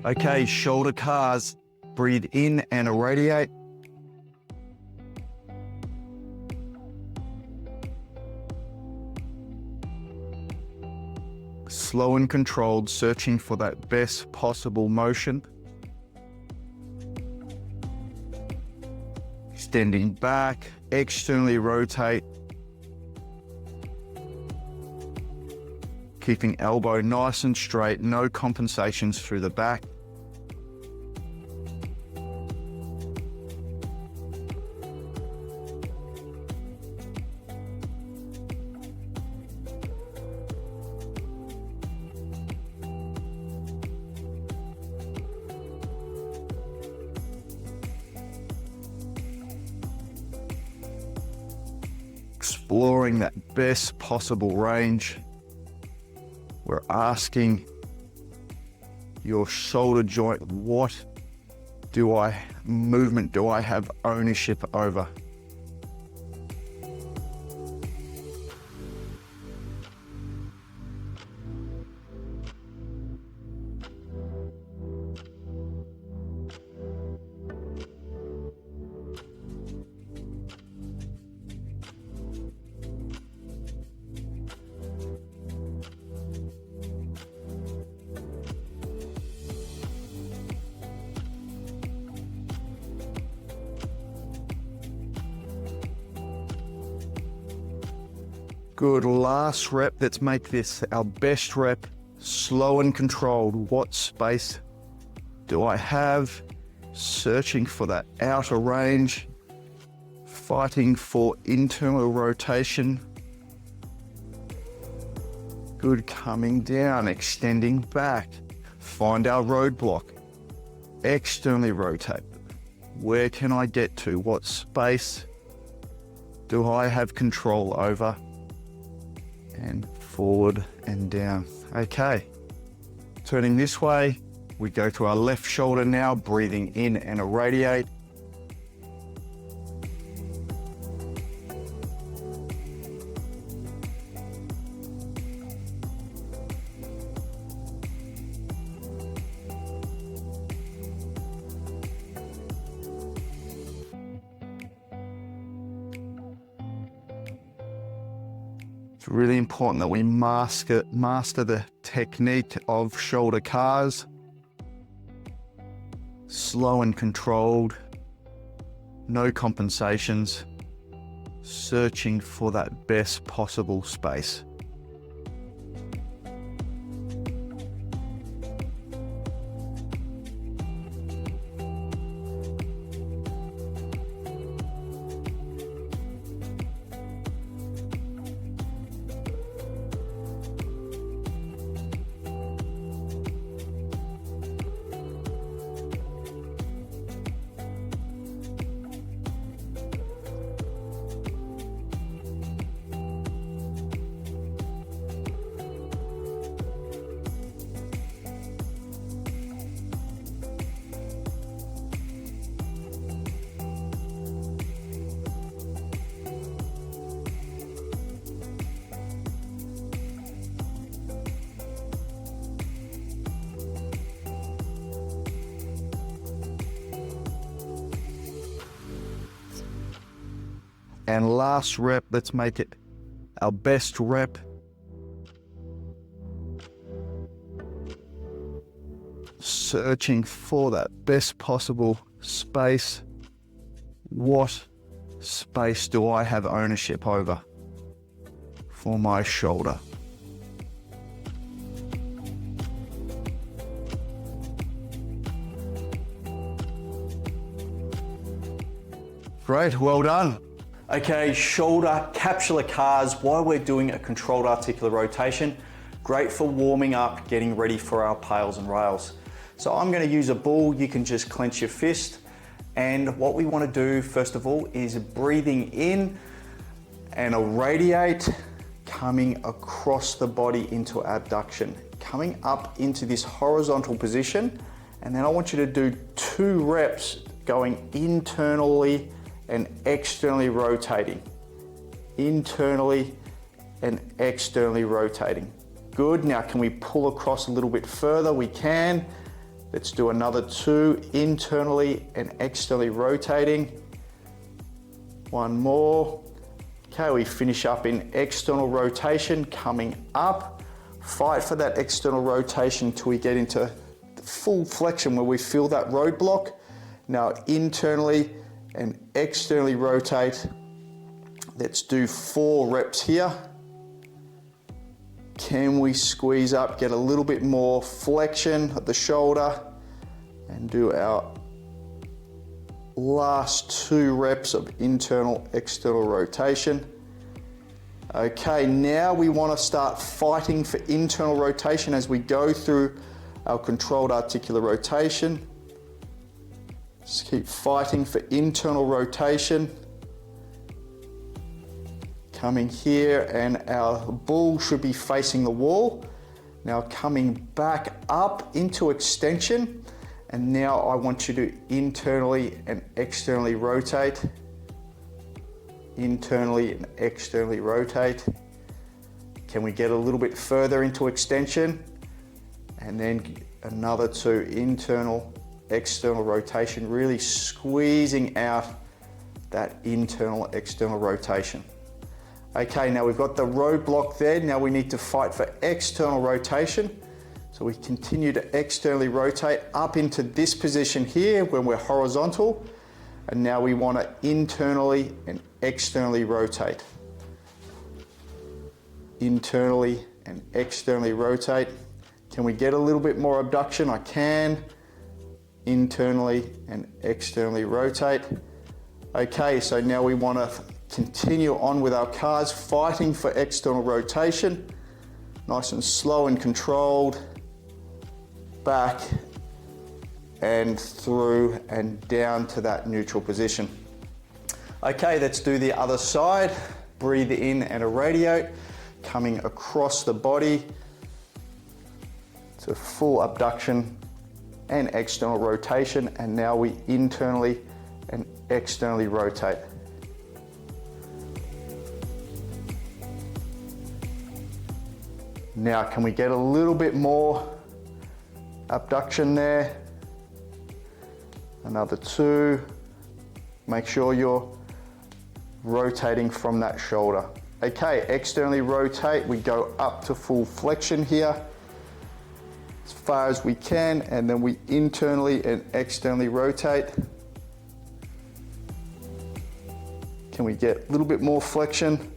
Okay, shoulder cars. Breathe in and irradiate. Slow and controlled, searching for that best possible motion. Extending back, externally rotate. Keeping elbow nice and straight, no compensations through the back. Exploring that best possible range. We're asking your shoulder joint, what movement do I have ownership over? Good, last rep. Let's make this our best rep. Slow and controlled. What space do I have? Searching for that outer range. Fighting for internal rotation. Good, coming down, extending back. Find our roadblock. Externally rotate. Where can I get to? What space do I have control over? And forward and down. Okay, turning this way, we go to our left shoulder now, breathing in and irradiate. It's really important that we master the technique of shoulder cars. Slow and controlled, no compensations, searching for that best possible space. And last rep, let's make it our best rep. Searching for that best possible space. What space do I have ownership over for my shoulder? Great, well done. Okay, shoulder capsular cars while we're doing a controlled articular rotation. Great for warming up, getting ready for our pails and rails. So I'm going to use a ball. You can just clench your fist. And what we want to do first of all is breathing in and irradiate, coming across the body into abduction, coming up into this horizontal position. And then I want you to do 2 reps going internally and externally rotating. Internally and externally rotating. Good, now can we pull across a little bit further? We can. Let's do another 2 internally and externally rotating. 1 more. Okay, we finish up in external rotation, coming up. Fight for that external rotation till we get into full flexion where we feel that roadblock. Now internally and externally rotate. Let's do 4 reps here. Can we squeeze up, get a little bit more flexion at the shoulder, and do our last 2 reps of internal, external rotation. Okay, now we want to start fighting for internal rotation as we go through our controlled articular rotation. Just keep fighting for internal rotation. Coming here, and our bull should be facing the wall. Now coming back up into extension. And now I want you to internally and externally rotate. Internally and externally rotate. Can we get a little bit further into extension? And then another 2 internal, external rotation, really squeezing out that internal, external rotation. Okay, now we've got the roadblock there. Now we need to fight for external rotation. So we continue to externally rotate up into this position here when we're horizontal. And now we want to internally and externally rotate. Internally and externally rotate. Can we get a little bit more abduction? I can. Internally and externally rotate. Okay, so now we want to continue on with our cars, fighting for external rotation. Nice and slow and controlled. Back and through and down to that neutral position. Okay, let's do the other side. Breathe in and irradiate, coming across the body to full abduction and external rotation. And now we internally and externally rotate. Now, can we get a little bit more abduction there? Another 2. Make sure you're rotating from that shoulder. Okay, externally rotate. We go up to full flexion here as far as we can, and then we internally and externally rotate. Can we get a little bit more flexion?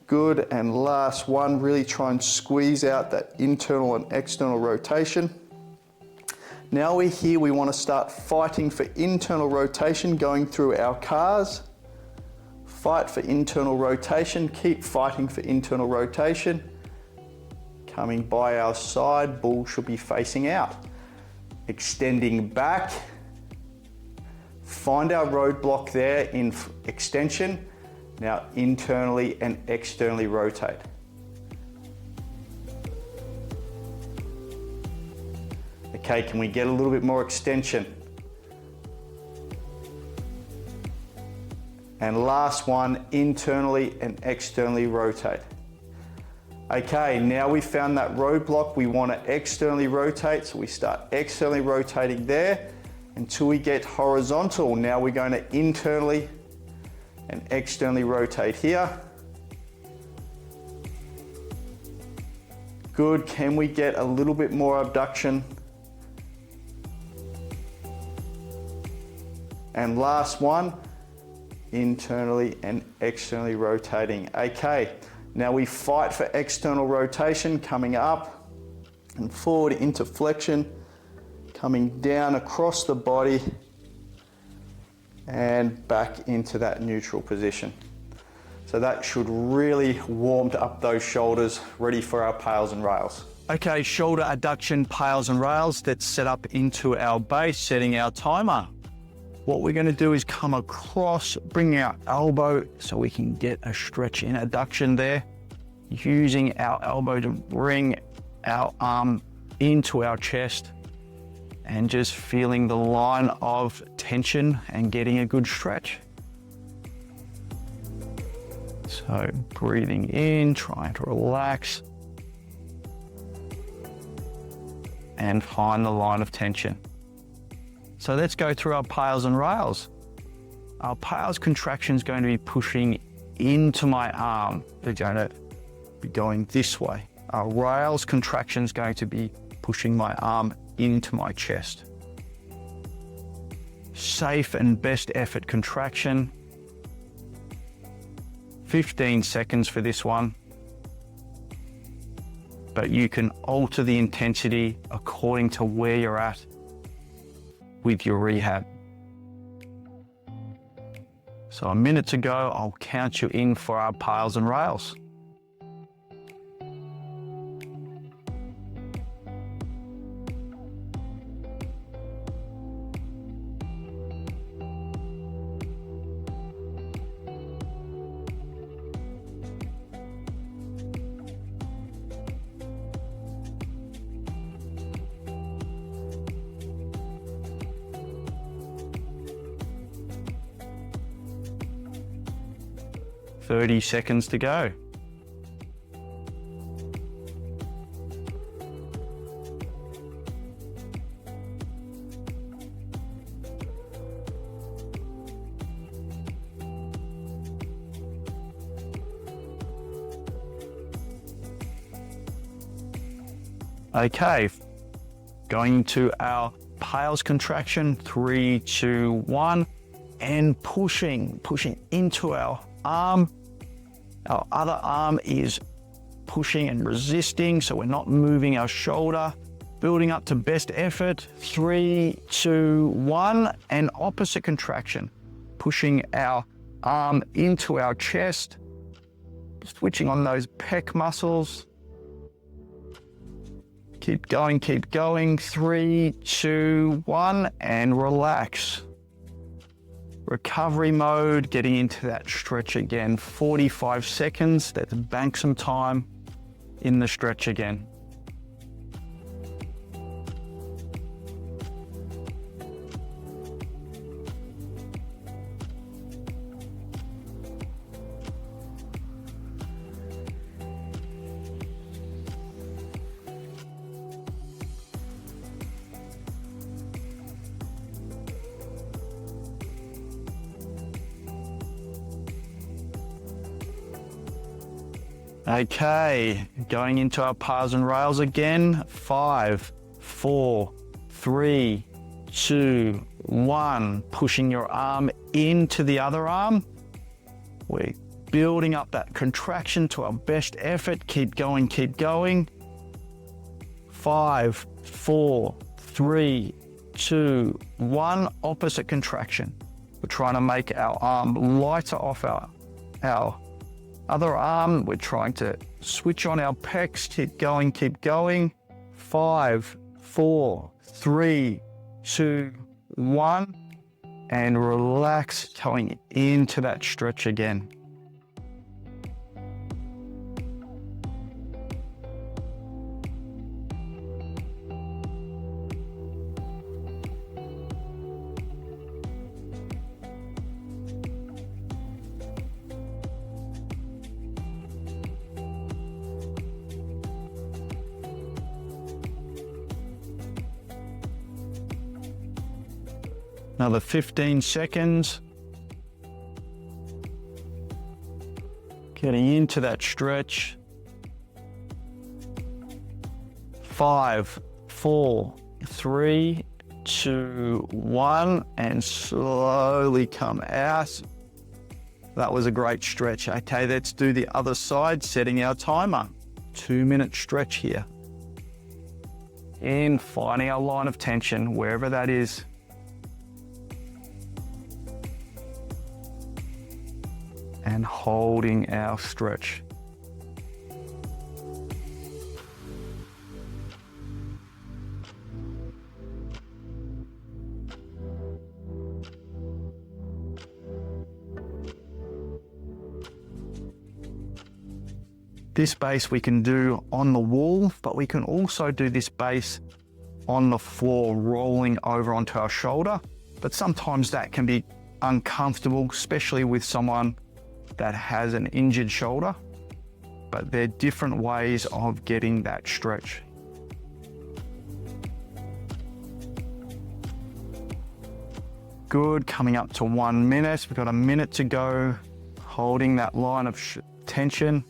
Good, and last one, really try and squeeze out that internal and external rotation. Now we're here, we want to start fighting for internal rotation, going through our cars. Fight for internal rotation, keep fighting for internal rotation. Coming by our side, bull should be facing out. Extending back. Find our roadblock there in extension. Now internally and externally rotate. Okay, can we get a little bit more extension? And last one, internally and externally rotate. Okay, now we found that roadblock, we want to externally rotate, so we start externally rotating there until we get horizontal. Now we're going to internally and externally rotate here. Good, can we get a little bit more abduction? And last one, internally and externally rotating. Okay, now we fight for external rotation, coming up and forward into flexion, coming down across the body and back into that neutral position. So that should really warm up those shoulders, ready for our pails and rails. Okay, shoulder adduction, pails and rails. Let's set up into our base, setting our timer. What we're going to do is come across, bring our elbow so we can get a stretch in adduction there. Using our elbow to bring our arm into our chest and just feeling the line of tension and getting a good stretch. So breathing in, trying to relax. and find the line of tension. So let's go through our pails and rails. Our pails contraction is going to be pushing into my arm. They're going to be going this way. Our rails contraction is going to be pushing my arm into my chest. Safe and best effort contraction. 15 seconds for this one. But you can alter the intensity according to where you're at with your rehab. So a minute to go, I'll count you in for our pails and rails. Thirty seconds to go. Okay, going to our pails contraction, 3, 2, 1, and pushing into our arm. Our other arm is pushing and resisting, so we're not moving our shoulder. Building up to best effort, 3, 2, 1, and opposite contraction. Pushing our arm into our chest, switching on those pec muscles. Keep going, 3, 2, 1, and relax. Recovery mode, getting into that stretch again. 45 seconds, let's bank some time in the stretch again. Okay, going into our pails and rails again. 5, 4, 3, 2, 1. Pushing your arm into the other arm. We're building up that contraction to our best effort. Keep going, 5, 4, 3, 2, 1. Opposite contraction. We're trying to make our arm lighter off our other arm. We're trying to switch on our pecs. Keep going. 5, 4, 3, 2, 1. And relax, going into that stretch again. Another 15 seconds. Getting into that stretch. 5, 4, 3, 2, 1, and slowly come out. That was a great stretch. Okay, let's do the other side, setting our timer. 2-minute stretch here. In, finding our line of tension, wherever that is. And holding our stretch. This base we can do on the wall, but we can also do this base on the floor, rolling over onto our shoulder. But sometimes that can be uncomfortable, especially with someone that has an injured shoulder. But there are different ways of getting that stretch. good. Coming up to 1 minute. We've got a minute to go. Holding that line of tension.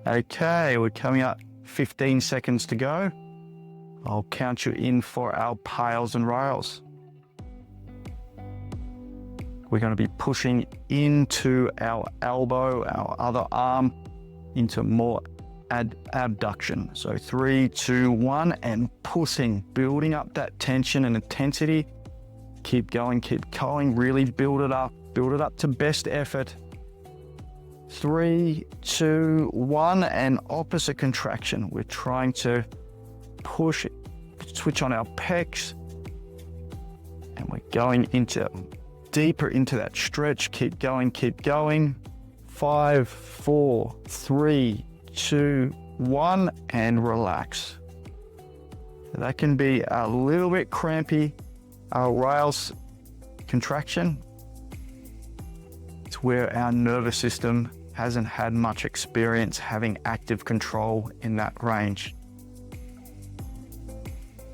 Okay, we're coming up 15 seconds to go. I'll count you in for our pails and rails. We're going to be pushing into our elbow, our other arm, into more abduction. So 3, 2, 1, and pushing, building up that tension and intensity. Keep going, really build it up to best effort. 3, 2, 1, and opposite contraction. We're trying to push, switch on our pecs, and we're going deeper into that stretch. Keep going. 5, 4, 3, 2, 1, and relax. That can be a little bit crampy. Our rails contraction, it's where our nervous system hasn't had much experience having active control in that range.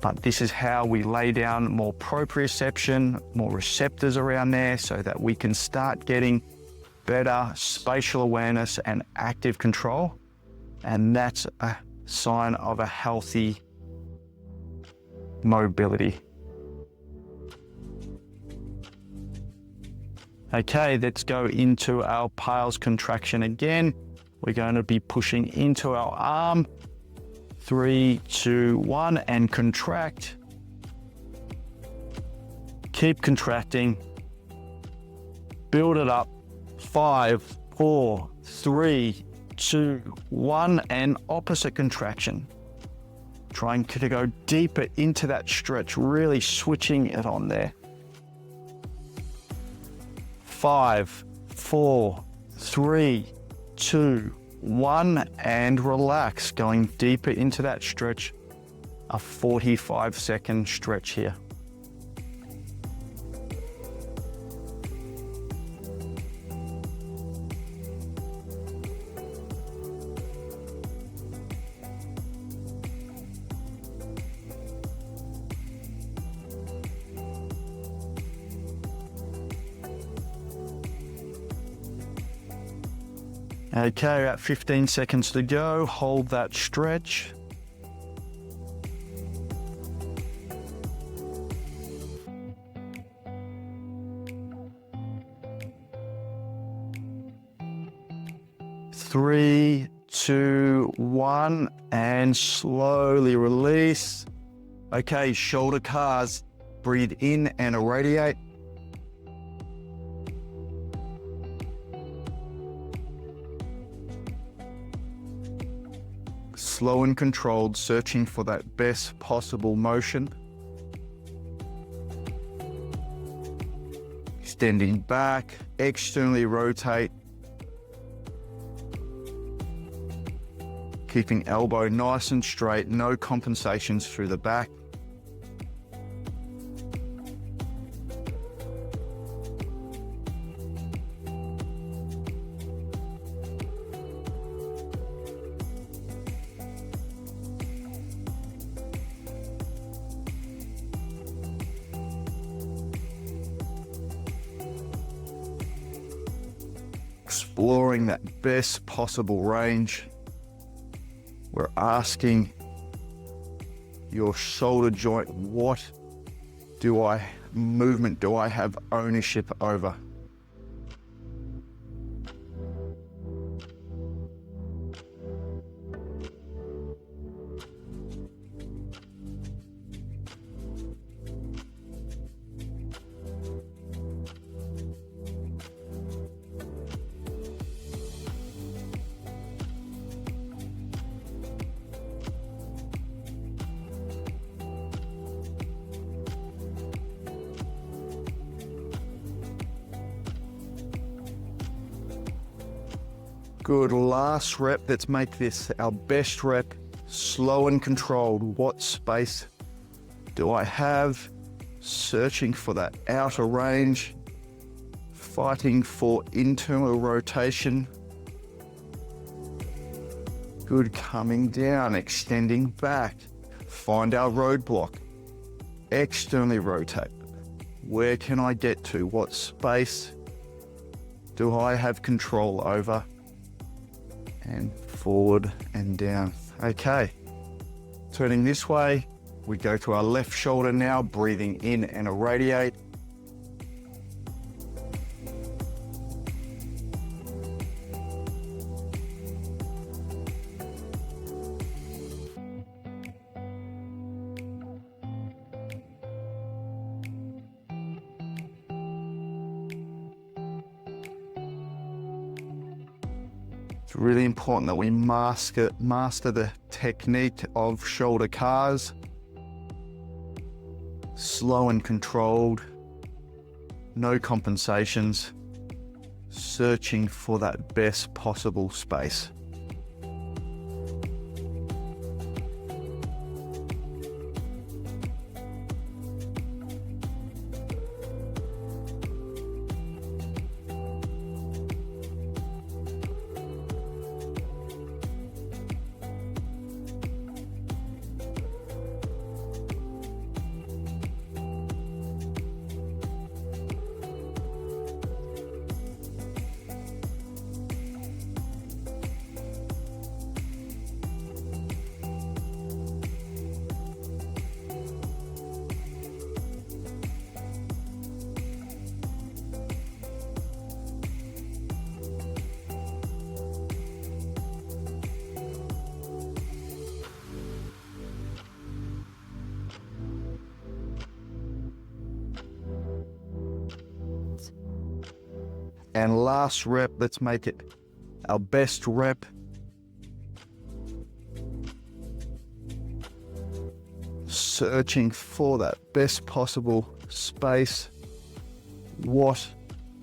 But this is how we lay down more proprioception, more receptors around there, so that we can start getting better spatial awareness and active control. And that's a sign of a healthy mobility. Okay, let's go into our pails contraction again. We're going to be pushing into our arm. 3, 2, 1, and contract. Keep contracting. Build it up. 5, 4, 3, 2, 1, and opposite contraction. Trying to go deeper into that stretch, really switching it on there. 5, 4, 3, 2, 1, and relax. Going deeper into that stretch. A 45-second stretch here. Okay, about 15 seconds to go. Hold that stretch. Three, 2, 1, and slowly release. Okay, shoulder cars. Breathe in and irradiate. Slow and controlled, searching for that best possible motion. Extending back, externally rotate. Keeping elbow nice and straight, no compensations through the back. Exploring that best possible range. We're asking your shoulder joint, what movement do I have ownership over? Good, last rep. Let's make this our best rep. Slow and controlled. What space do I have? Searching for that outer range. Fighting for internal rotation. Good, coming down, extending back. Find our roadblock. Externally rotate. Where can I get to? What space do I have control over? And forward and down. Okay, turning this way, we go to our left shoulder now, breathing in and irradiate. It's really important that we master the technique of shoulder cars. Slow and controlled, no compensations, searching for that best possible space. And last rep, let's make it our best rep. Searching for that best possible space. What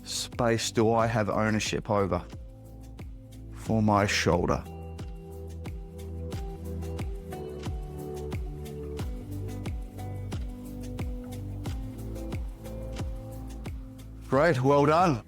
space do I have ownership over for my shoulder? Great, well done.